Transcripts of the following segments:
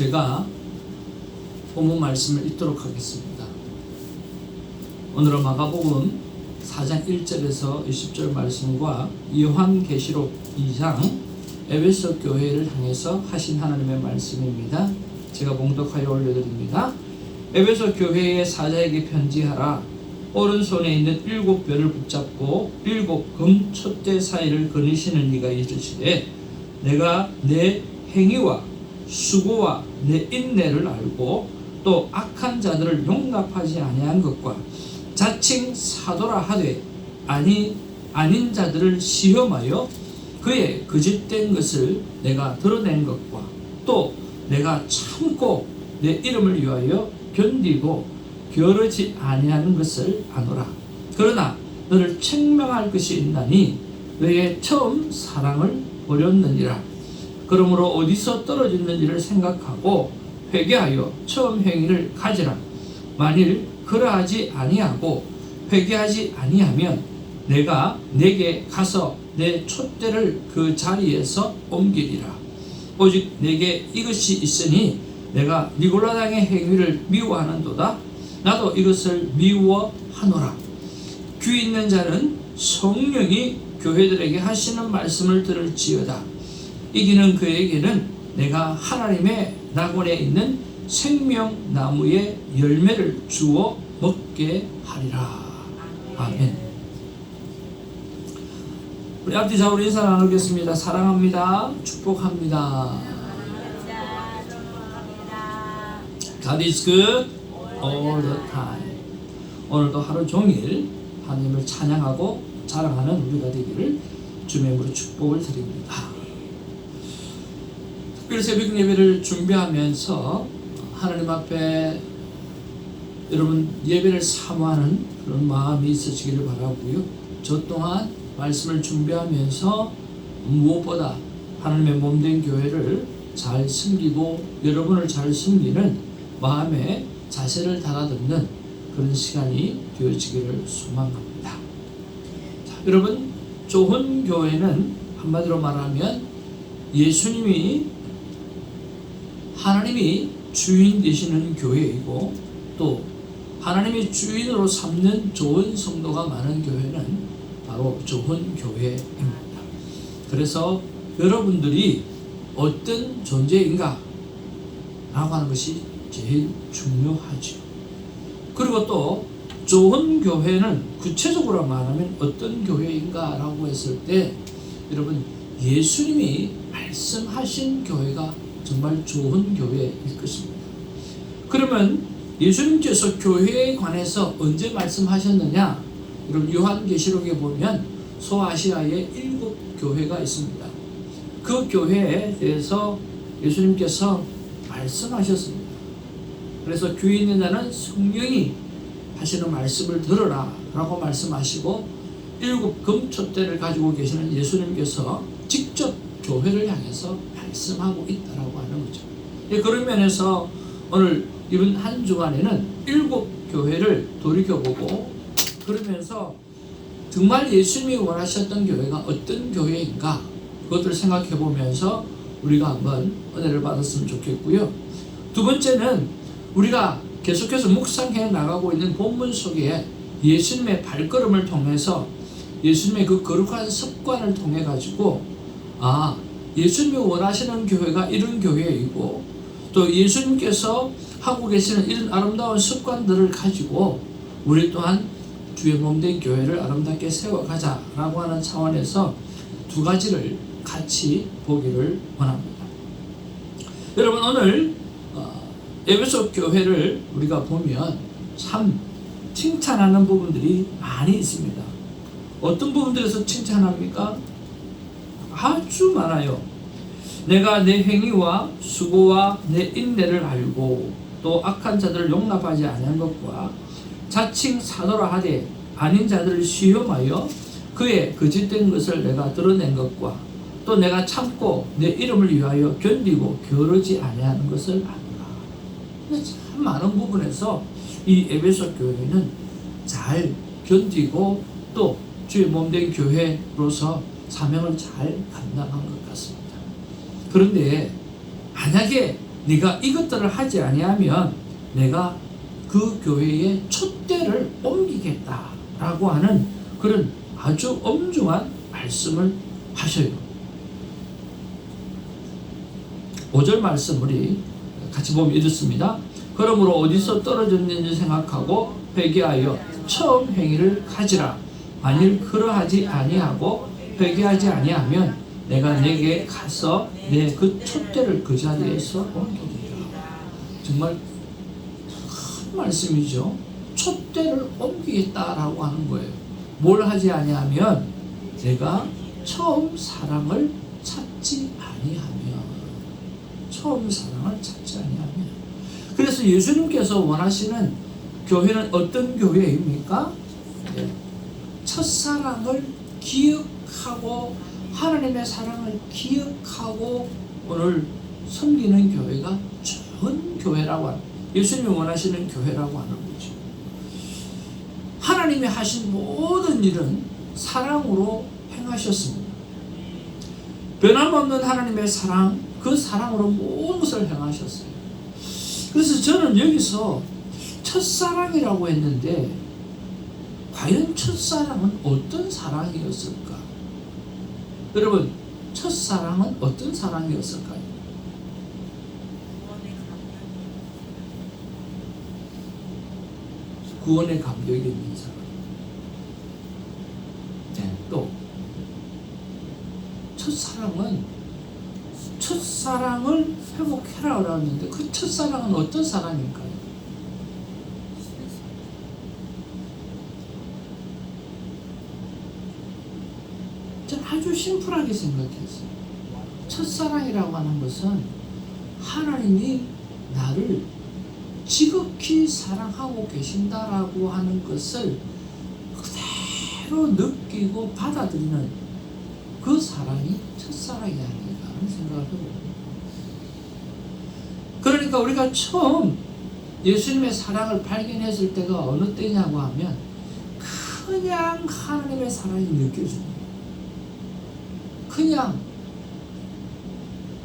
제가 본문 말씀을 읽도록 하겠습니다. 오늘은 마가복음 4장 1절에서 20절 말씀과 요한계시록 2장 에베소 교회를 향해서 하신 하나님의 말씀입니다. 제가 봉독하여 올려드립니다. 에베소 교회의 사자에게 편지하라. 오른손에 있는 7뼈를 붙잡고 7금 촛대 사이를 거니시는 이가 이르시되 내가 내 행위와 수고와 내 인내를 알고 또 악한 자들을 용납하지 아니한 것과 자칭 사도라 하되 아닌 자들을 시험하여 그의 거짓된 것을 내가 드러낸 것과 또 내가 참고 내 이름을 위하여 견디고 게으르지 아니하는 것을 아노라. 그러나 너를 책망할 것이 있나니 너의 처음 사랑을 버렸느니라. 그러므로 어디서 떨어졌는지를 생각하고 회개하여 처음 행위를 가지라. 만일 그러하지 아니하고 회개하지 아니하면 내가 내게 가서 내 촛대를 그 자리에서 옮기리라. 오직 내게 이것이 있으니 내가 니골라당의 행위를 미워하는도다. 나도 이것을 미워하노라. 귀 있는 자는 성령이 교회들에게 하시는 말씀을 들을지어다. 이기는 그에게는 내가 하나님의 낙원에 있는 생명나무의 열매를 주어 먹게 하리라. 아멘. 우리 앞뒤 좌우로 인사 나누겠습니다. 사랑합니다. 축복합니다. God is good all the time. 오늘도 하루 종일 하나님을 찬양하고 자랑하는 우리가 되기를 주의 이름으로 축복을 드립니다. 특별히 새벽 예배를 준비하면서 하나님 앞에 여러분 예배를 사모하는 그런 마음이 있으시기를 바라고요. 저 또한 말씀을 준비하면서 무엇보다 하나님의 몸된 교회를 잘 섬기고 여러분을 잘 섬기는 마음의 자세를 달아듣는 그런 시간이 되어지기를 소망합니다. 자, 여러분, 좋은 교회는 한마디로 말하면 하나님이 주인 되시는 교회이고 또 하나님이 주인으로 삼는 좋은 성도가 많은 교회는 바로 좋은 교회입니다. 그래서 여러분들이 어떤 존재인가 라고 하는 것이 제일 중요하죠. 그리고 또 좋은 교회는 구체적으로 말하면 어떤 교회인가 라고 했을 때 여러분 예수님이 말씀하신 교회가 정말 좋은 교회일 것입니다. 그러면 예수님께서 교회에 관해서 언제 말씀하셨느냐? 여러분 요한계시록에 보면 소아시아에 7교회가 있습니다. 그 교회에 대해서 예수님께서 말씀하셨습니다. 그래서 귀 있는 자는 성령이 하시는 말씀을 들으라 라고 말씀하시고 7금 촛대를 가지고 계시는 예수님께서 직접 교회를 향해서 말씀하고 있다라고 하는 거죠. 그런 면에서 오늘 이번 한 주간에는 7교회를 돌이켜보고 그러면서 정말 예수님이 원하셨던 교회가 어떤 교회인가 그것들을 생각해 보면서 우리가 한번 은혜를 받았으면 좋겠고요. 두 번째는 우리가 계속해서 묵상해 나가고 있는 본문 속에 예수님의 발걸음을 통해서 예수님의 그 거룩한 습관을 통해 가지고 예수님이 원하시는 교회가 이런 교회이고 또 예수님께서 하고 계시는 이런 아름다운 습관들을 가지고 우리 또한 주의 몸된 교회를 아름답게 세워가자라고 하는 차원에서 두 가지를 같이 보기를 원합니다. 여러분 오늘 에베소 교회를 우리가 보면 참 칭찬하는 부분들이 많이 있습니다. 어떤 부분들에서 칭찬합니까? 아주 많아요. 내가 내 행위와 수고와 내 인내를 알고 또 악한 자들을 용납하지 않은 것과 자칭 사도라 하되 아닌 자들을 시험하여 그의 거짓된 것을 내가 드러낸 것과 또 내가 참고 내 이름을 위하여 견디고 게으르지 아니하는 것을 아노라. 참 많은 부분에서 이 에베소 교회는 잘 견디고 또 주의 몸된 교회로서 사명을 잘 감당한 것 같습니다. 그런데 만약에 네가 이것들을 하지 아니하면 내가 그 교회의 촛대를 옮기겠다라고 하는 그런 아주 엄중한 말씀을 하셔요. 5절 말씀 우리 같이 보면 이렇습니다. 그러므로 어디서 떨어졌는지 생각하고 회개하여 처음 행위를 가지라. 만일 그러하지 아니하고 회개하지 아니하면 내가 내게 가서 내 그 촛대를 그 자리에서 옮기리라. 정말 큰 말씀이죠. 촛대를 옮기겠다라고 하는 거예요. 뭘 하지 아니하면 내가 처음 사랑을 찾지 아니하면, 처음 사랑을 찾지 아니하면. 그래서 예수님께서 원하시는 교회는 어떤 교회입니까? 네. 첫사랑을 기억하고 하나님의 사랑을 기억하고 오늘 섬기는 교회가 좋은 교회라고 하는, 예수님이 원하시는 교회라고 하는 거죠. 하나님이 하신 모든 일은 사랑으로 행하셨습니다. 변함없는 하나님의 사랑, 그 사랑으로 모든 것을 행하셨어요. 그래서 저는 여기서 첫사랑이라고 했는데 과연 첫사랑은 어떤 사랑이었을까? 여러분, 첫사랑은 어떤 사랑이었을까요? 구원의 감격이 있는 사랑. 네, 또 첫사랑을 회복해라고 하는데 그 첫사랑은 어떤 사랑일까요? 저는 아주 심플하게 생각했어요. 첫사랑이라고 하는 것은 하나님이 나를 지극히 사랑하고 계신다라고 하는 것을 그대로 느끼고 받아들이는 그 사랑이 첫사랑이 아닌가 하는 생각을 해봅니다. 그러니까 우리가 처음 예수님의 사랑을 발견했을 때가 어느 때냐고 하면 그냥 하나님의 사랑이 느껴집니다. 그냥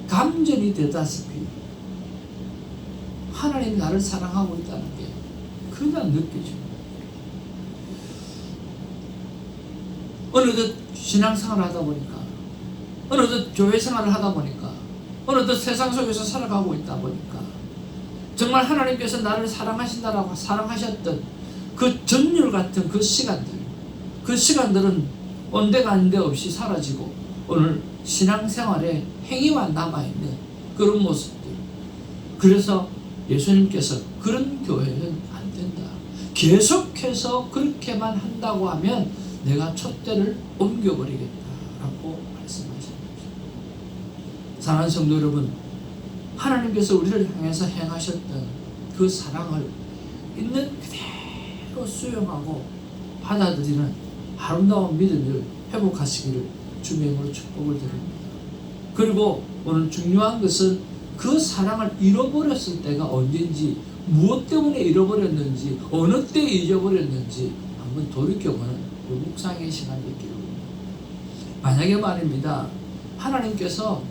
감전이 되다시피 하나님이 나를 사랑하고 있다는 게 그냥 느껴집니다. 어느덧 신앙생활을 하다 보니까, 어느덧 교회 생활을 하다 보니까, 어느덧 세상 속에서 살아가고 있다 보니까 정말 하나님께서 나를 사랑하신다라고 사랑하셨던 그 전율 같은 그 시간들은 온데간데 없이 사라지고 오늘 신앙생활에 행위만 남아있는 그런 모습들. 그래서 예수님께서 그런 교회는 안 된다. 계속해서 그렇게만 한다고 하면 내가 촛대를 옮겨버리겠다라고 말씀하시는 거죠. 사랑하는 성도 여러분, 하나님께서 우리를 향해서 행하셨던 그 사랑을 있는 그대로 수용하고 받아들이는 아름다운 믿음을 회복하시기를 주님의 이름으로 축복을 드립니다. 그리고 오늘 중요한 것은 그 사랑을 잃어버렸을 때가 언젠지, 무엇 때문에 잃어버렸는지, 어느 때 잊어버렸는지 한번 돌이켜보는 묵상의 시간이 있기를 원합니다. 만약에 말입니다, 하나님께서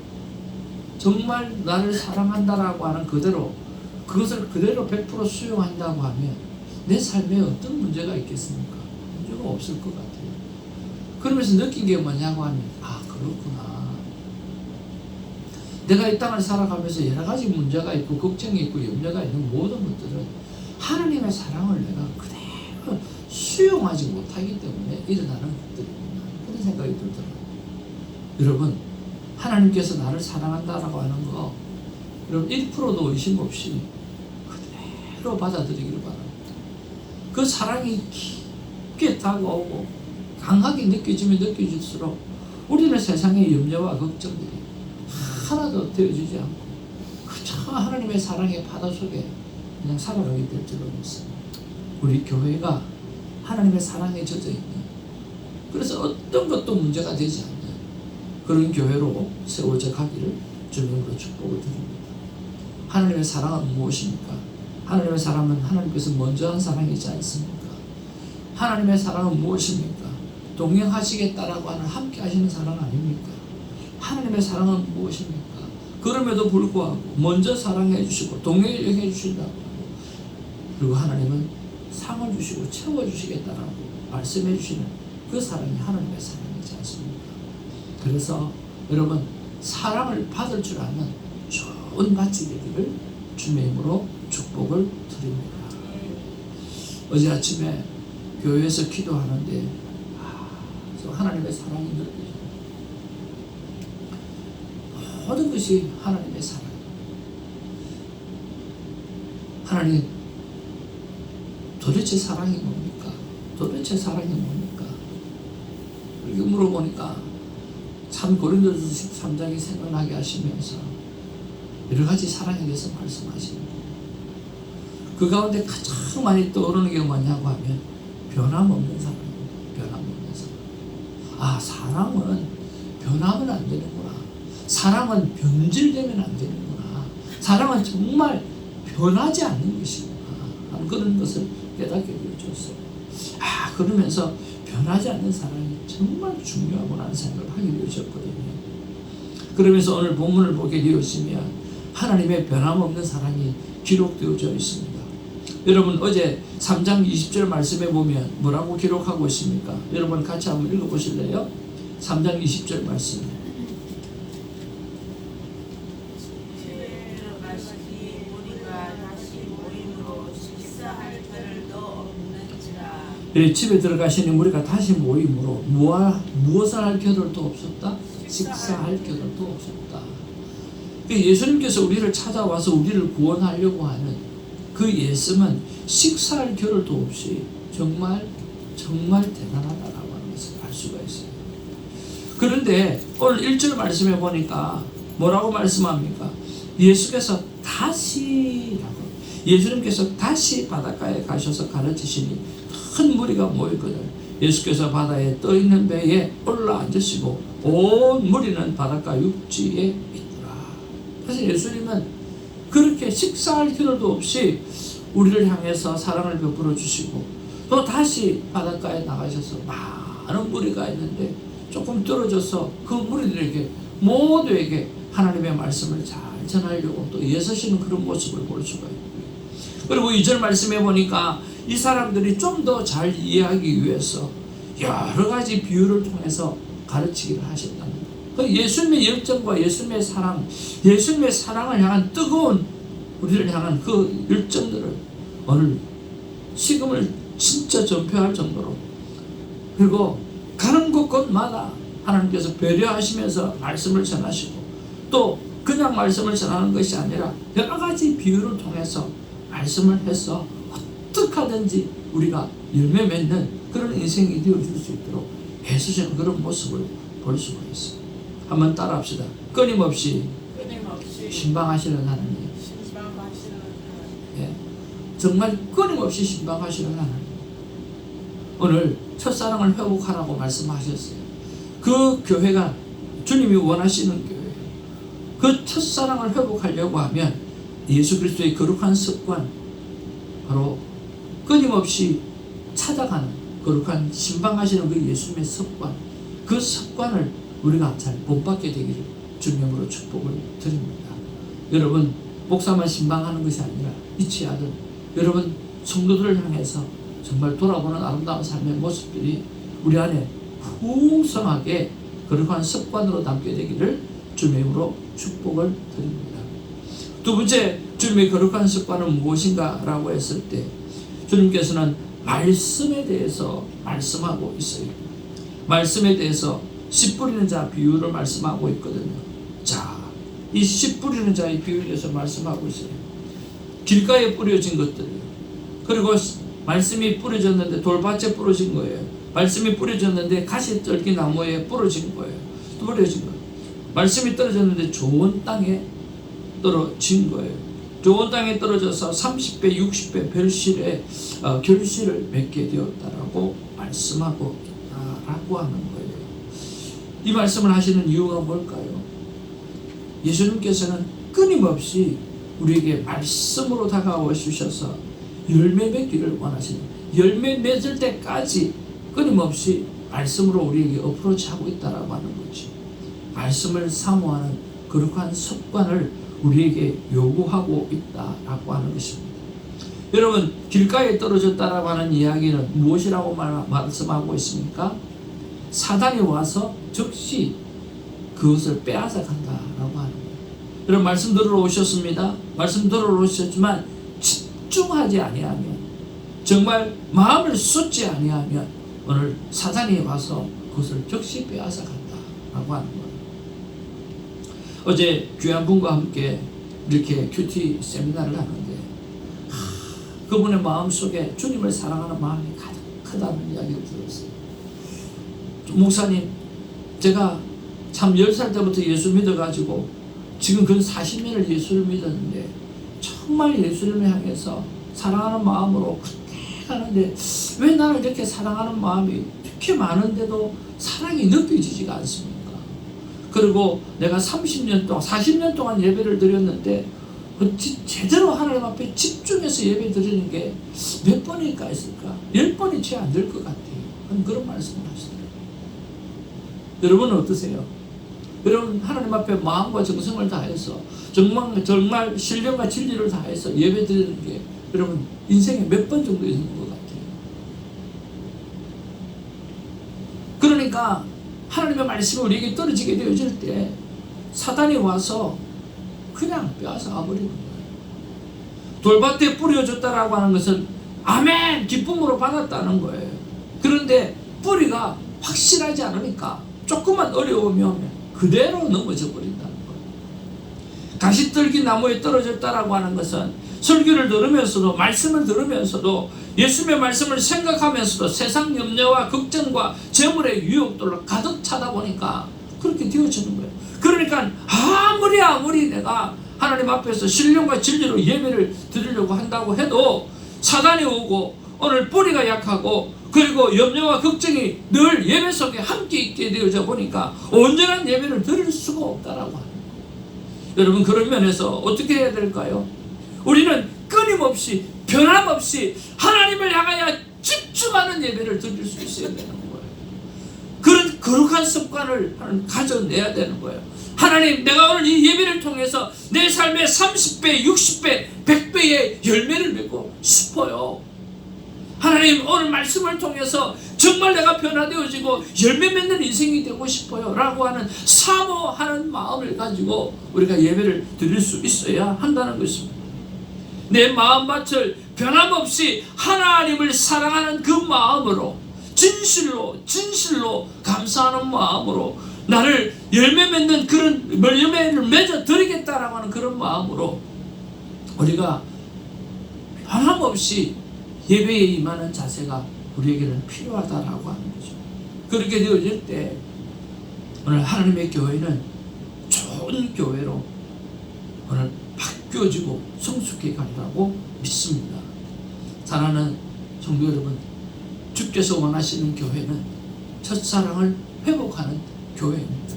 정말 나를 사랑한다라고 하는 그대로 그것을 그대로 100% 수용한다고 하면 내 삶에 어떤 문제가 있겠습니까? 문제가 없을 것 같아요. 그러면서 느낀 게 뭐냐고 하면 그렇구나. 내가 이 땅을 살아가면서 여러 가지 문제가 있고 걱정이 있고 염려가 있는 모든 것들은 하나님의 사랑을 내가 그대로 수용하지 못하기 때문에 일어나는 것들이구나. 그런 생각이 들더라고요. 여러분, 하나님께서 나를 사랑한다라고 하는 거 여러분 1%도 의심 없이 그대로 받아들이기를 바랍니다. 그 사랑이 깊게 다가오고 강하게 느껴지면 느껴질수록 우리는 세상의 염려와 걱정들이 하나도 되어주지 않고 그저 하나님의 사랑의 바다 속에 그냥 살아가게 될 줄로 믿습니다. 우리 교회가 하나님의 사랑에 젖어 있는, 그래서 어떤 것도 문제가 되지 않는 그런 교회로 세워져 가기를 주님으로 축복을 드립니다. 하나님의 사랑은 무엇입니까? 하나님의 사랑은 하나님께서 먼저 한 사랑이지 않습니까? 하나님의 사랑은 무엇입니까? 동행하시겠다라고 하는 함께 하시는 사랑 아닙니까? 하나님의 사랑은 무엇입니까? 그럼에도 불구하고 먼저 사랑해 주시고 동행해 주신다고 하고, 그리고 하나님은 상을 주시고 채워주시겠다라고 말씀해 주시는 그 사랑이 하나님의 사랑이지 않습니까? 그래서 여러분, 사랑을 받을 줄 아는 좋은 밭이 되기를 주님의 이름으로 축복을 드립니다. 어제 아침에 교회에서 기도하는데 하나님의 사랑이 느껴져요. 모든 것이 하나님의 사랑. 하나님, 도대체 사랑이 뭡니까? 도대체 사랑이 뭡니까? 이렇게 물어보니까 참 고린도서 13장이 생각나게 하시면서 여러 가지 사랑에 대해서 말씀하시는 거예요. 그 가운데 가장 많이 떠오르는 게 뭐냐고 하면 변함없는 사랑이에요. 변함없는 사랑. 사랑은 변하면 안 되는구나. 사랑은 변질되면 안 되는구나. 사랑은 정말 변하지 않는 것이구나 하는 그런 것을 깨닫게 되어줬어요. 그러면서 변하지 않는 사랑이 정말 중요하구나 하는 생각을 하게 되어졌거든요. 그러면서 오늘 본문을 보게 되었으면 하나님의 변함없는 사랑이 기록되어져 있습니다. 여러분, 어제 3장 20절 말씀에 보면 뭐라고 기록하고 있습니까? 여러분 같이 한번 읽어보실래요? 3장 20절 말씀. 집에 들어가시니 우리가 다시 모임으로 무엇을 할 겨를도 없었다? 식사할 겨를도 없었다. 예수님께서 우리를 찾아와서 우리를 구원하려고 하는 그 예수는 식사할 겨를도 없이 정말 대단하다라고 하는 것을 알 수가 있어요. 그런데 오늘 1절 말씀해 보니까 뭐라고 말씀합니까? 예수님께서 다시 바닷가에 가셔서 가르치시니 큰 무리가 모이거든 예수께서 바다에 떠있는 배에 올라앉으시고 온 무리는 바닷가 육지에 있더라. 그래서 예수님은 그렇게 식사할 겨를도 없이 우리를 향해서 사랑을 베풀어 주시고 또 다시 바닷가에 나가셔서 많은 무리가 있는데 조금 떨어져서 그 무리들에게 모두에게 하나님의 말씀을 잘 전하려고 또 애쓰시는 그런 모습을 볼 수가 있고요. 그리고 2절 말씀해 보니까 이 사람들이 좀 더 잘 이해하기 위해서 여러 가지 비유를 통해서 가르치기를 하셨답니다. 예수님의 열정과 예수님의 사랑을 향한 뜨거운 우리를 향한 그 열정들을 오늘 식음을 진짜 전폐할 정도로, 그리고 가는 곳곳마다 하나님께서 배려하시면서 말씀을 전하시고 또 그냥 말씀을 전하는 것이 아니라 여러 가지 비유를 통해서 말씀을 해서 어떻게 하든지 우리가 열매 맺는 그런 인생이 되어줄 수 있도록 애쓰시는 그런 모습을 볼 수가 있어요. 한번 따라합시다. 끊임없이 신방하시는 하나님. 정말 끊임없이 신방하시는 하나님. 오늘 첫사랑을 회복하라고 말씀하셨어요. 그 교회가 주님이 원하시는 교회예요. 그 첫사랑을 회복하려고 하면 예수 그리스도의 거룩한 습관, 바로 끊임없이 찾아가는 거룩한 신방하시는 그 예수님의 습관, 그 습관을 우리가 잘 본받게 되기를 주님으로 축복을 드립니다. 여러분, 목사만 신방하는 것이 아니라 이치 아들 여러분 성도들을 향해서 정말 돌아보는 아름다운 삶의 모습들이 우리 안에 풍성하게 거룩한 습관으로 담게 되기를 주님의 이름으로 축복을 드립니다. 두 번째, 주님의 거룩한 습관은 무엇인가 라고 했을 때 주님께서는 말씀에 대해서 말씀하고 있어요. 말씀에 대해서 씨 뿌리는 자 비유를 말씀하고 있거든요. 자, 이 씨 뿌리는 자의 비유에 대해서 말씀하고 있어요. 길가에 뿌려진 것들이요. 그리고 말씀이 뿌려졌는데 돌밭에 뿌려진 거예요. 말씀이 뿌려졌는데 가시떨기 나무에 뿌려진 거예요. 뿌려진 거예요. 말씀이 떨어졌는데 좋은 땅에 떨어진 거예요. 좋은 땅에 떨어져서 30배, 60배 결실을 맺게 되었다라고 말씀하고 있다라고 하는 거예요. 이 말씀을 하시는 이유가 뭘까요? 예수님께서는 끊임없이 우리에게 말씀으로 다가와 주셔서 열매 맺기를 원하시는, 열매 맺을 때까지 끊임없이 말씀으로 우리에게 어프로치하고 있다라고 하는 거지. 말씀을 사모하는 거룩한 습관을 우리에게 요구하고 있다라고 하는 것입니다. 여러분, 길가에 떨어졌다라고 하는 이야기는 무엇이라고 말씀하고 있습니까? 사단이 와서 즉시 그것을 빼앗아 간다라고 하는 거예요. 여러분, 말씀 들으러 오셨습니다. 말씀 들으러 오셨지만 집중하지 아니하면, 정말 마음을 쏟지 아니하면 오늘 사단이 와서 그것을 즉시 빼앗아 간다라고 하는 거예요. 어제 귀한 분과 함께 이렇게 큐티 세미나를 하는데 그분의 마음속에 주님을 사랑하는 마음이 가득 크다는 이야기를 들었어요. 목사님, 제가 참 10살 때부터 예수 믿어가지고 지금 근 40년을 예수를 믿었는데 정말 예수를 향해서 사랑하는 마음으로 그렇게 가는데 왜 나를 이렇게 사랑하는 마음이 이렇게 많은데도 사랑이 느껴지지가 않습니까? 그리고 내가 30년 동안 40년 동안 예배를 드렸는데 제대로 하나님 앞에 집중해서 예배 드리는 게 몇 번일까 있을까? 10번이 채 안 될 것 같아요. 그런 말씀을 하시더라고요. 여러분은 어떠세요? 여러분, 하나님 앞에 마음과 정성을 다해서 정말 신령과 진리를 다해서 예배 드리는 게 여러분 인생에 몇 번 정도 있는 것 같아요. 그러니까 하나님의 말씀이 우리에게 떨어지게 되어질 때 사단이 와서 그냥 빼앗아 가버리는 거예요. 돌밭에 뿌려졌다라고 하는 것은 아멘! 기쁨으로 받았다는 거예요. 그런데 뿌리가 확실하지 않으니까 조금만 어려움이 오면 그대로 넘어져 버린다는 거예요. 가시떨기 나무에 떨어졌다라고 하는 것은 설교를 들으면서도 말씀을 들으면서도 예수님의 말씀을 생각하면서도 세상 염려와 걱정과 재물의 유혹들로 가득 차다 보니까 그렇게 되어지는 거예요. 그러니까 아무리 내가 하나님 앞에서 신령과 진리로 예배를 드리려고 한다고 해도 사단이 오고 오늘 뿌리가 약하고 그리고 염려와 걱정이 늘 예배 속에 함께 있게 되어져 보니까 온전한 예배를 드릴 수가 없다라고 하는 거예요. 여러분, 그런 면에서 어떻게 해야 될까요? 우리는 끊임없이 변함없이 하나님을 향하여 집중하는 예배를 드릴 수 있어야 되는 거예요. 그런 거룩한 습관을 가져내야 되는 거예요. 하나님, 내가 오늘 이 예배를 통해서 내 삶의 30배, 60배, 100배의 열매를 맺고 싶어요. 하나님, 오늘 말씀을 통해서 정말 내가 변화되어지고 열매 맺는 인생이 되고 싶어요 라고 하는 사모하는 마음을 가지고 우리가 예배를 드릴 수 있어야 한다는 것입니다. 내 마음밭을 변함없이 하나님을 사랑하는 그 마음으로 진실로 감사하는 마음으로 나를 열매 맺는 그런 열매를 맺어 드리겠다라고 하는 그런 마음으로 우리가 변함없이 예배에 임하는 자세가 우리에게는 필요하다라고 하는 거죠. 그렇게 되어질 때 오늘 하나님의 교회는 좋은 교회로 오늘 바뀌어지고 성숙해 가리라고 믿습니다. 사랑하는 성도 여러분, 주께서 원하시는 교회는 첫사랑을 회복하는 교회입니다.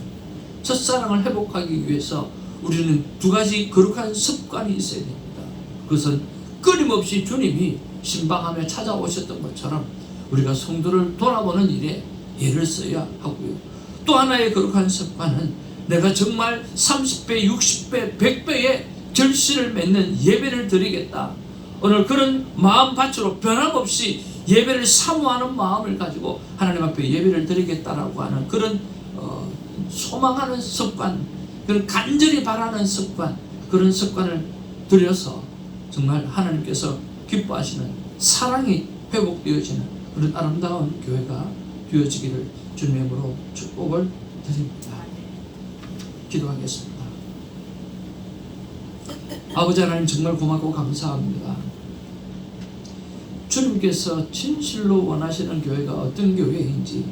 첫사랑을 회복하기 위해서 우리는 두 가지 거룩한 습관이 있어야 됩니다. 그것은 끊임없이 주님이 신방하며 찾아오셨던 것처럼 우리가 성도를 돌아보는 일에 애를 써야 하고요. 또 하나의 거룩한 습관은 내가 정말 30배, 60배, 100배의 결실을 맺는 예배를 드리겠다. 오늘 그런 마음밭으로 변함없이 예배를 사모하는 마음을 가지고 하나님 앞에 예배를 드리겠다라고 하는 그런 소망하는 습관, 그런 간절히 바라는 습관, 그런 습관을 들여서 정말 하나님께서 기뻐하시는 사랑이 회복되어지는 그런 아름다운 교회가 되어지기를 주님의 이름으로 축복을 드립니다. 기도하겠습니다. 아버지 하나님, 정말 고맙고 감사합니다. 주님께서 진실로 원하시는 교회가 어떤 교회인지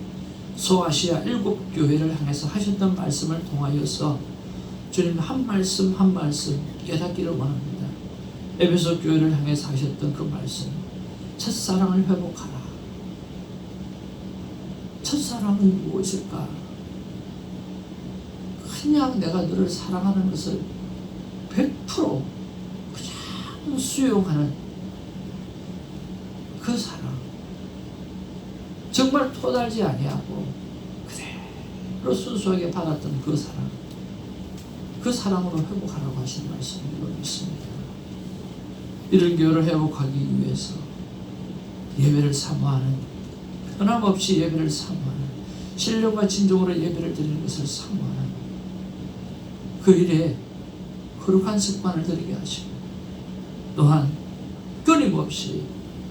소아시아 7교회를 향해서 하셨던 말씀을 통하여서 주님 한 말씀 한 말씀 깨닫기를 원합니다. 에베소 교회를 향해서 하셨던 그 말씀, 첫사랑을 회복하라. 첫사랑은 무엇일까? 그냥 내가 너를 사랑하는 것을 100% 그냥 수용하는 그 사랑, 정말 토달지 아니하고 그대로 순수하게 받았던 그 사랑, 그 사랑으로 회복하라고 하신 말씀으로 믿습니다. 이런 교회를 회복하기 위해서 예배를 사모하는, 변함없이 예배를 사모하는, 신령과 진정으로 예배를 드리는 것을 사모하는 그 일에 거룩한 습관을 들이게 하시고, 또한 끊임없이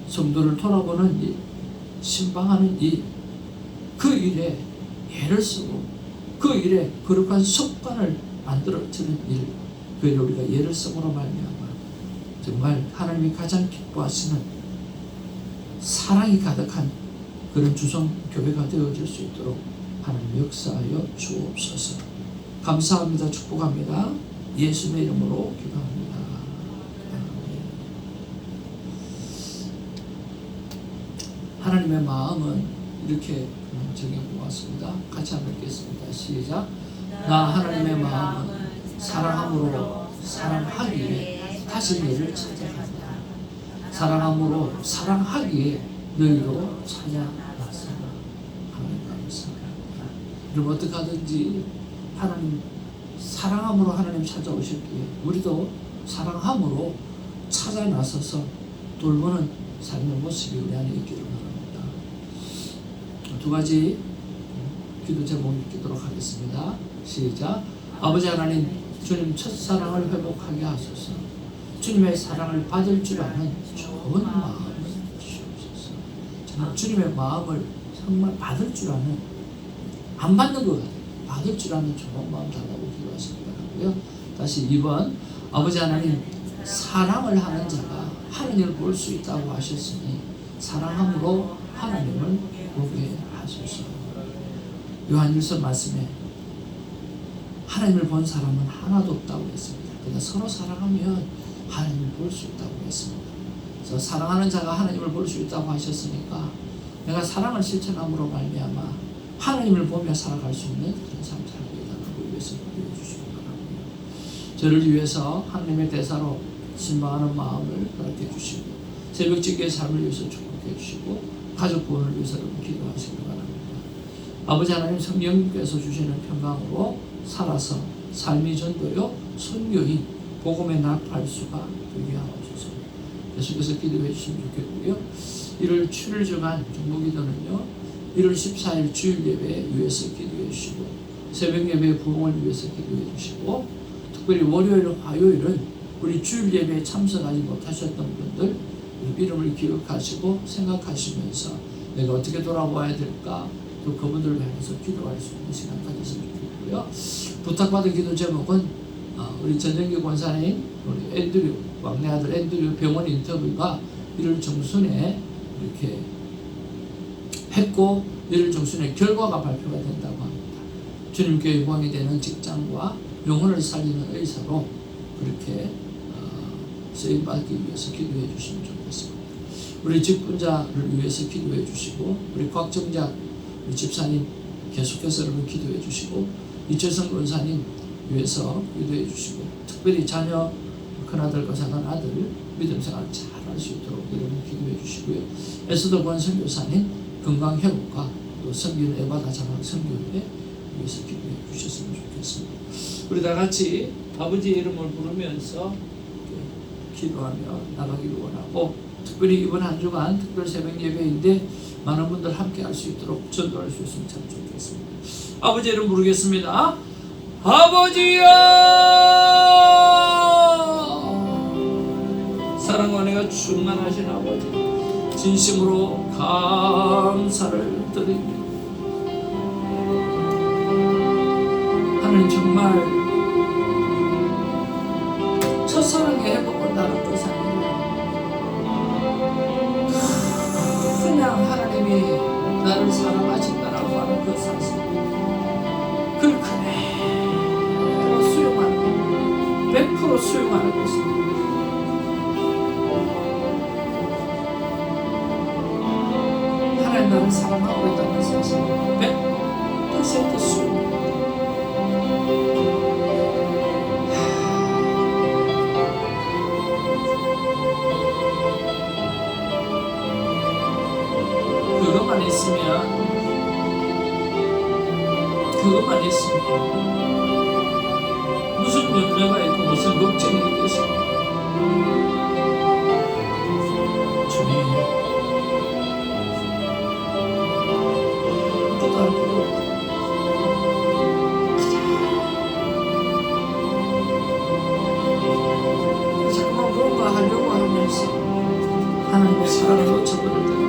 성도를 돌아보는 일, 신방하는 일, 그 일에 예를 쓰고 그 일에 거룩한 습관을 만들어지는 일, 그 일에 우리가 예를 쓰므로 말미암아 정말 하나님이 가장 기뻐하시는 사랑이 가득한 그런 주성교회가 되어질 수 있도록 하나님 역사하여 주옵소서. 감사합니다. 축복합니다. 예수님의 이름으로 기도합니다. 하나님의 마음은 이렇게 정해보았습니다. 같이 한번 읽겠습니다. 시작. 나 하나님의 마음은 사랑함으로 사랑하기에 다시 너를 찾아간다. 사랑함으로 사랑하기에 너희로 찾아왔으나. 하나님 감사합니다. 여러분 어떻게 하든지 하나님 사랑함으로 하나님 찾아오셨기에 우리도 사랑함으로 찾아 나서서 돌보는 삶의 모습이 우리 안에 있기를 바랍니다. 두 가지 기도 제목 읽도록 하겠습니다. 시작. 아버지 하나님, 주님 첫사랑을 회복하게 하소서. 주님의 사랑을 받을 줄 아는 좋은 마음을 주시옵소서. 정말 주님의 마음을 정말 받을 줄 아는, 안 받는 것 같아요. 받을 줄 아는 좋은 마음 달라고 기도하시기 바라고요. 다시 2번. 아버지 하나님, 사랑을 하는 자가 하나님을 볼 수 있다고 하셨으니 사랑함으로 하나님을 보게 하소서. 요한일서 말씀에 하나님을 본 사람은 하나도 없다고 했습니다. 그러니까 서로 사랑하면 하나님을 볼 수 있다고 했습니다. 그래서 사랑하는 자가 하나님을 볼 수 있다고 하셨으니까 내가 사랑을 실천함으로 말미암아 하나님을 보며 살아갈 수 있는 그런 삶 살게 해달라고 위해서 기도해 주시기 바랍니다. 저를 위해서 하나님의 대사로 신방하는 마음을 허락해 주시고 새벽지기의 삶을 위해서 축복해 주시고 가족 구원을 위해서 기도하시기 바랍니다. 아버지 하나님, 성령님께서 주시는 평강으로 살아서 삶이 전도요 선교인 복음의 나팔수가 되게 하옵소서. 계속해서 기도해 주시면 좋겠고요. 1월 7일 주간 중보기도는요 1월 14일 주일 예배 위해서 기도해 주시고 새벽 예배 부흥을 위해서 기도해 주시고 특별히 월요일 화요일은 우리 주일 예배에 참석하지 못하셨던 분들 이름을 기억하시고 생각하시면서 내가 어떻게 돌아봐야 될까, 또 그분들을 향해서 기도할 수 있는 시간 가졌으면 좋겠고요. 부탁받은 기도 제목은 우리 전정기 권사님, 우리 앤드류 막내 아들 앤드류 병원 인터뷰가 1월 중순에 이렇게 했고 1월 중순에 결과가 발표가 된다고 합니다. 주님께 영광이 되는 직장과 영혼을 살리는 의사로 그렇게 쓰임받기 위해서 기도해 주시면 좋겠습니다. 우리 직분자를 위해서 기도해 주시고 우리 곽정작 우리 집사님 계속해서 여러분 기도해 주시고 이철성 권사님 위해서 기도해 주시고 특별히 자녀 큰아들과 작은아들 믿음생활 잘할 수 있도록 여러분 기도해 주시고요. 에스더 권 선교사님 건강회복과 또 섬기는 에바다 자막 선교회 위해서 기도해 주셨으면 좋겠습니다. 우리 다 같이 아버지의 이름을 부르면서 기도하며 나가기를 원하고 특별히 이번 한 주간 특별 새벽 예배인데 많은 분들 함께 할 수 있도록 전도할 수 있으면 참 좋겠습니다. 아버지 이름 부르겠습니다. 아버지여, 사랑과 은혜가 충만하신 아버지, 진심으로 감사를 드립니다. 하나님 정말 첫사랑의 회복은 다른 것이 아니라 그냥 하나님이 나를 사랑하신다라고 하는 그 사실, 그걸 그대로 수용하는, 100% 수용하는 것입니다. 하나님 나를 사랑하고 있다는 사실 100% 수용합니다. 그것만 있으면 무슨 문제가 있고 무슨 걱정이 있겠습니까? 주님 깨닫고 자꾸만 뭔가 하려고 하면서 하나님의 사랑을 놓쳐버릴 때가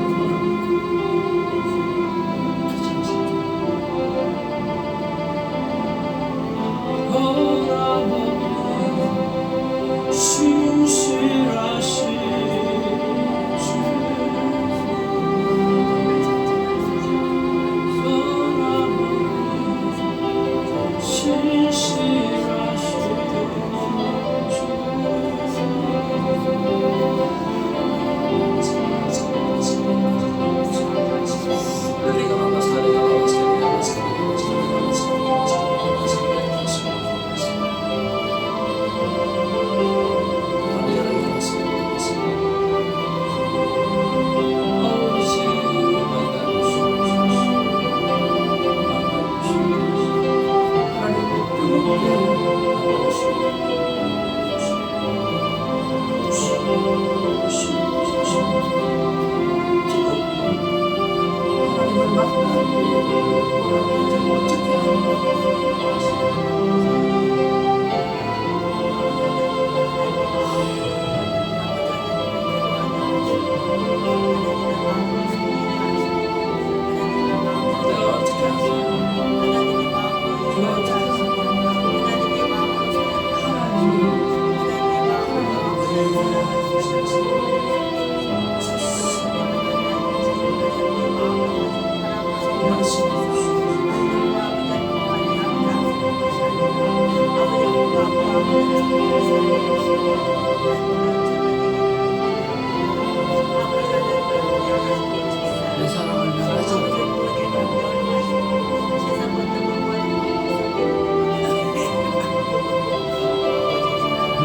내 사랑을 변하지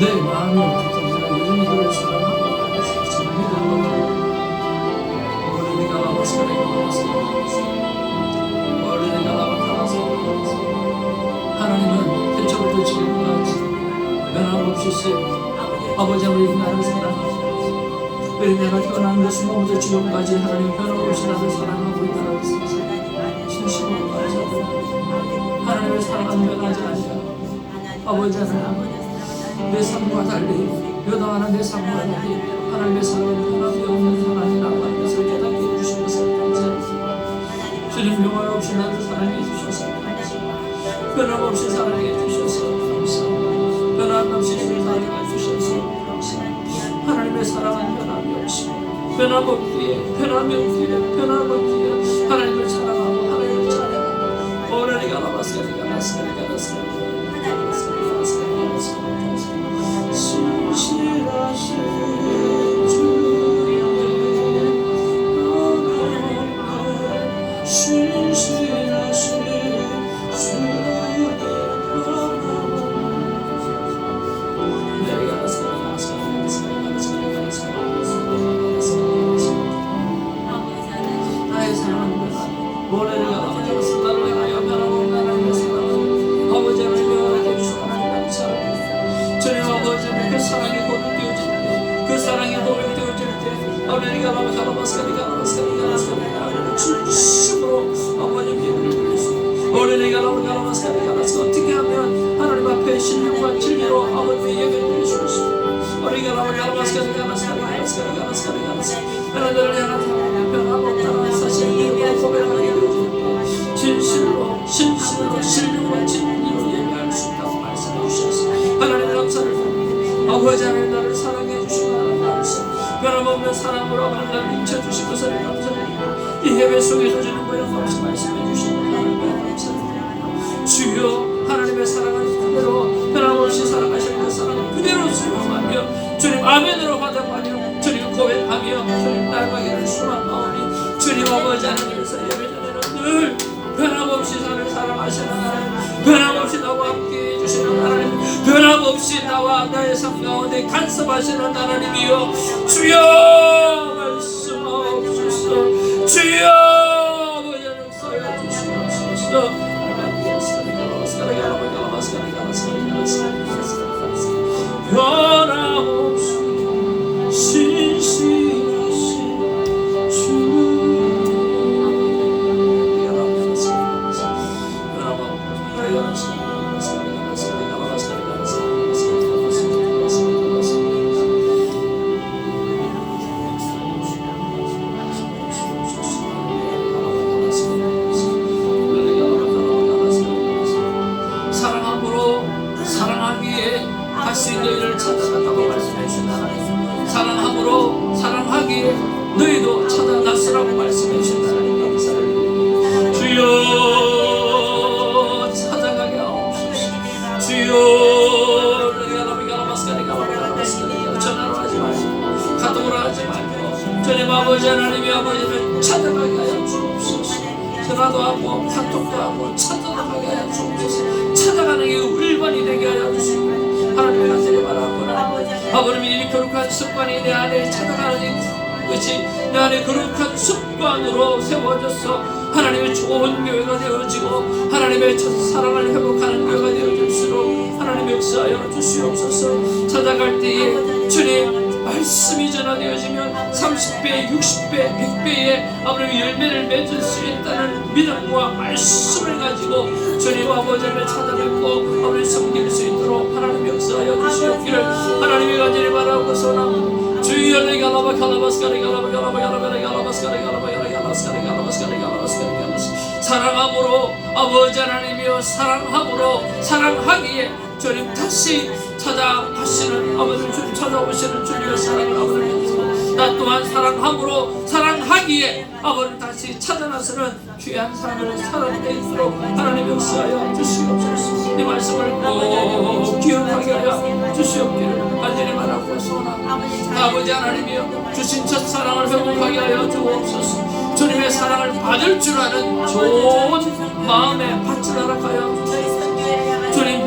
내 마음이 어떻게 내가 여전히 너를 사랑하고 어린이가 나와서 어린이가 나와서 하나님은 태초부터 지금까지 변함없이 아버지 우리 나를 사랑하고 특별히 내가 태어난 것부터 지금까지 하나님 변함없이 나를 사랑하고 있다는 것을 진심으로 감사합니다. 하나님의 사랑은 변하지 않냐. 아버지 하나님 내 삶과 달리 변화하는 내 삶과 달리 하나님의 사랑은 변함이 없는 하나님이라고 하는 것을 깨닫게 해주신 것을 감사합니다. 주님 영화 없이 나를 사랑해 주셔서 감사합니다. 변함없이 사랑해 주셔서 감사합니다. 변함없이 사랑해 주셔서 감사합니다. 하나님의 사랑은 변함이 없이 변함없기에 하나님을 사랑하고 하나님을 찬양하고 오늘이가 나왔으니까 신실하신 주의 신실하신 주의 나의 사랑은 모래를 가져서 나를 위하여 변함없는 하나님의 사랑을 아버지를 변하게 해주시고 하나님의 사랑을 주님 아버지는 그 사랑이 고백되어질 때 그 사랑이 고백되어질 때 아버지가 나마스카리가 진심으로 아버지 예배를 드리시고 어린이가 나마스카리가 어떻게 하면 하나님 앞에 신령과 진리로 아버지 예배를 드릴 수 있습니까? 어린이가 나마스카리가 하나님을 향한 변함없다는 사실을 고백하게 되어질 때 진실로 신령과 진리로 예배할 수 있다고 말씀해 주셨습니다. 하나님 감사를 드립니다. 아버지 하나님 나를 사랑해 주시고 하나님 감사합니다. 변함없는 사랑으로 하나님 나를 인쳐주신 것을 감사드립니다. 이 예배 속에서 주는 모양 없이 말씀해 주시는 하나님 감사드립니다. 주여 하나님의 사랑을 그대로 변함없이 사랑하시는 그 사랑을 그대로 수용하며 주님 아멘으로 화답하며 주님 고백하며 주님 날마기를 수만하오니 주님 아버지 하나님께서 예배전에는 늘 변함없이 나를 사랑하시는 하나님 변함없이 나와 함께 해주시는 하나님 변함없이 나와 나의 삶 가운데 간섭하시는 하나님이여 주여 말씀하옵소서 주여 아버지를 써여 주시옵소서. 변함없이 신실하신 주 사랑함으로 사랑하기에 다시 너희를 찾아갔다고 말씀해 주시나 사랑함으로 사랑하기에 너희도 찾아갔으라고 말씀해 주시나 주여 찾아가게 하옵소서 주여 전화로 하지 말고 카톡으로 하지 말고 주님 아버지 하나님이 아버지를 찾아가게 하여 주옵소서 전화도 하고 카톡도 하고 찾아가게 하여 주옵소서 찾아가는 게 일반이 되게 하여 주시고 하나님의 간절히 바라보라 아버님이 이 거룩한 습관이 내 안에 찾아가는 것이 내 안에 거룩한 습관으로 세워져서 하나님의 좋은 교회가 되어지고 하나님의 첫사랑을 회복하는 교회가 되어질수록 하나님의 역사하여 주시옵소서 찾아갈 때에 주님 말씀이 전하되어지면 30배, 60배, 100배의 아버님의 열매를 맺을 수 있다는 믿음과 말씀을 가지고 주님 아버지를 찾아뵙고 아버지를 섬길 수 있도록 하나님 역사하여 주시옵기를 하나님의 간절히 바라고서나 주여 내가 라바 갈라바스카리 갈라바 갈라바 갈라바 갈라바스카리 갈라바 갈라바스카리 갈라바스카리 갈라바스카리 갈라바스카리 사랑함으로 아버지 하나님이여 사랑함으로 사랑하기에 주님 다시 찾아가시는 아버지 주님 찾아오시는 주님의 사랑을 아버지를 믿고 나 또한 사랑함으로 사랑하기에 아버지를 다시 찾아 나서는 귀한 삶을 살아내게 있도록 하나님 역사하여 주시옵소서 이 말씀을 꼭 기억하게 하여 주시옵기를 간절히 바라고 소원합니다 아버지 하나님이여 주신 첫사랑을 회복하게 하여 주옵소서 주님의 사랑을 받을 줄 아는 좋은 마음에 받치도록 하여 주옵소서 주님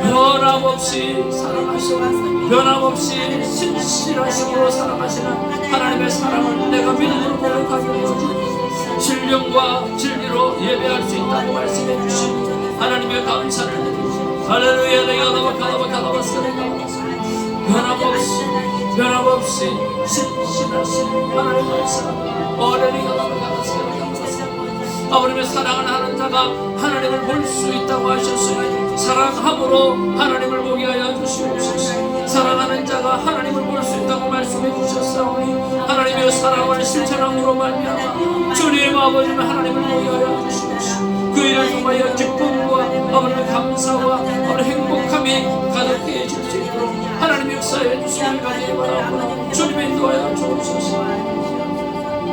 변함없이 사랑하시고 변함없이 신실하심으로 사랑하시는 하나님의 사랑을 내가 믿음으로 고백하게 되어주옵소서 신령과 진리로 예배할 수 있다고 말씀해 주신 하나님의 감사를 드립니다 할렐루야 내가 변함없이 신실하신 하나님의 사랑 어레리가 아버님의 사랑을 하는 자가 하나님을 볼 수 있다고 하셨으니 사랑함으로 하나님을 보게 하여 주시옵소서 사랑하는 자가 하나님을 볼 수 있다고 말씀해 주셨사오니 하나님의 사랑을 실천함으로 말미암아 주님 아버지는 하나님을 보게 하여 주시옵소서 그 일을 통하여 기쁨과 아버님의 감사와 아버님의 행복함이 가득해질 수 있도록 하나님 역사해 주시길 간절히 바라옵나오다